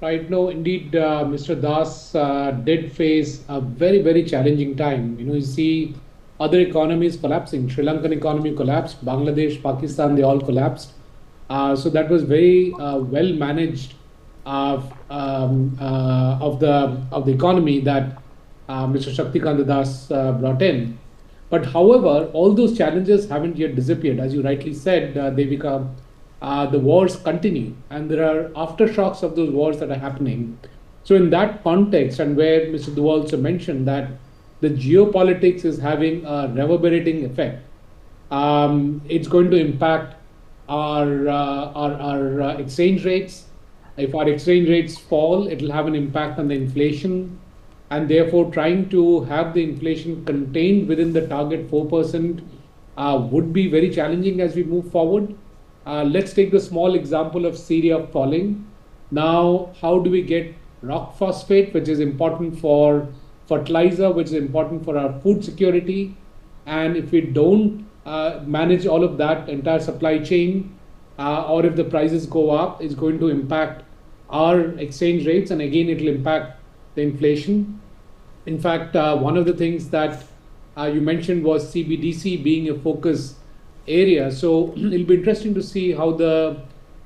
Right. No, indeed, Mr. Das did face a very, very challenging time. You see other economies collapsing. Sri Lankan economy collapsed. Bangladesh, Pakistan, they all collapsed. So that was very well managed of the economy that Mr. Shaktikant Das brought in. But however, all those challenges haven't yet disappeared. As you rightly said, Devika, the wars continue, and there are aftershocks of those wars that are happening. So, in that context, and where Mr. Dua also mentioned that the geopolitics is having a reverberating effect, it's going to impact our exchange rates. If our exchange rates fall, it will have an impact on the inflation, and therefore trying to have the inflation contained within the target 4% would be very challenging as we move forward. Let's take the small example of Syria falling. Now, how do we get rock phosphate, which is important for fertilizer, which is important for our food security? And if we don't manage all of that entire supply chain, or if the prices go up, it's going to impact our exchange rates, and again, it will impact the inflation. In fact, one of the things that you mentioned was CBDC being a focus area. So it'll be interesting to see how the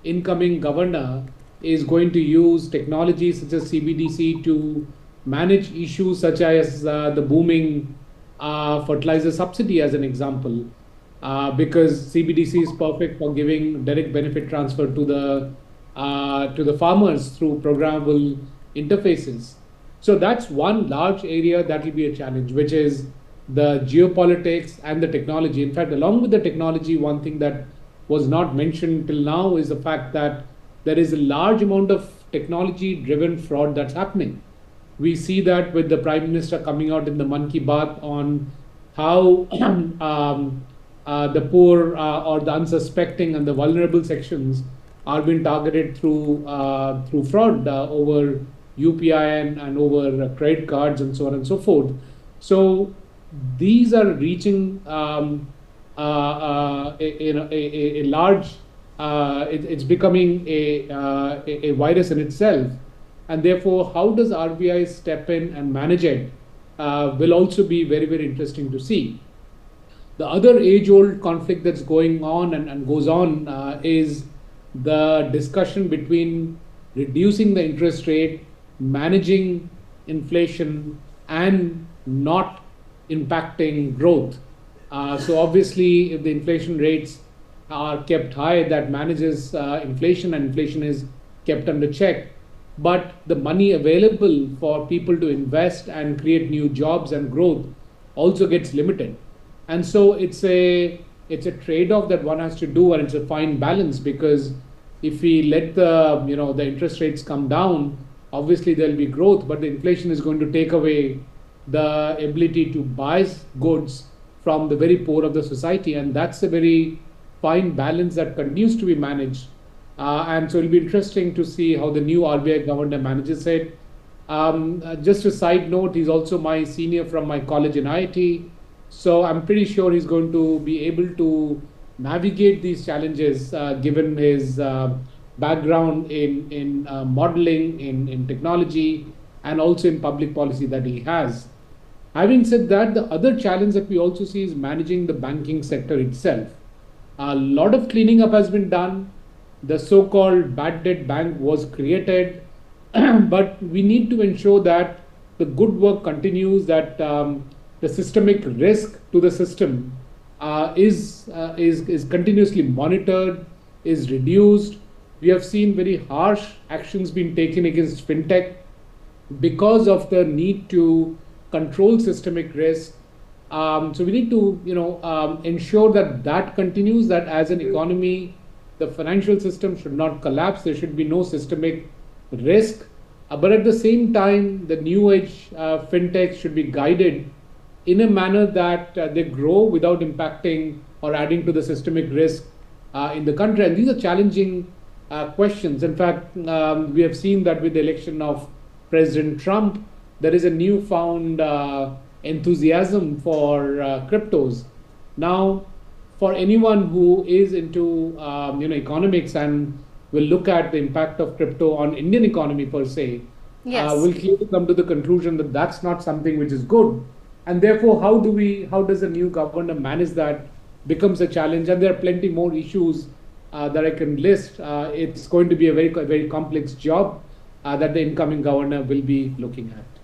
incoming governor is going to use technology such as CBDC to manage issues such as the booming fertilizer subsidy, as an example, because CBDC is perfect for giving direct benefit transfer to the farmers through programmable interfaces. So that's one large area that will be a challenge, which is the geopolitics and the technology. In fact, along with the technology, one thing that was not mentioned till now is the fact that there is a large amount of technology driven fraud that's happening. We see that with the Prime Minister coming out in the Man Ki Baat on how the poor or the unsuspecting and the vulnerable sections are being targeted through fraud over UPI and over credit cards and so on and so forth. So these are reaching a large. It's becoming a virus in itself, and therefore, how does RBI step in and manage it will also be very, very interesting to see. The other age-old conflict that's going on and goes on is the discussion between reducing the interest rate, managing inflation, and not impacting growth. So obviously, if the inflation rates are kept high, that manages inflation, and inflation is kept under check. But the money available for people to invest and create new jobs and growth also gets limited. And so it's a trade-off that one has to do, and it's a fine balance, because if we let the interest rates come down, obviously there'll be growth, but the inflation is going to take away the ability to buy goods from the very poor of the society, and that's a very fine balance that continues to be managed. And so it'll be interesting to see how the new RBI governor manages it. Just a side note, he's also my senior from my college in IIT. So I'm pretty sure he's going to be able to navigate these challenges given his background in modeling, in technology, and also in public policy that he has. Having said that, the other challenge that we also see is managing the banking sector itself. A lot of cleaning up has been done. The so-called bad debt bank was created, but we need to ensure that the good work continues, that the systemic risk to the system is continuously monitored, is reduced. We have seen very harsh actions being taken against fintech because of the need to control systemic risk. So we need to ensure that that continues, that as an economy, the financial system should not collapse. There should be no systemic risk. But at the same time, the new age fintech should be guided in a manner that they grow without impacting or adding to the systemic risk in the country. And these are challenging questions. In fact, we have seen that with the election of President Trump, there is a newfound enthusiasm for cryptos. Now, for anyone who is into economics and will look at the impact of crypto on Indian economy per se, Yes. will clearly come to the conclusion that that's not something which is good. And therefore, how does the new governor manage that becomes a challenge. And there are plenty more issues that I can list. It's going to be a very complex job that the incoming governor will be looking at.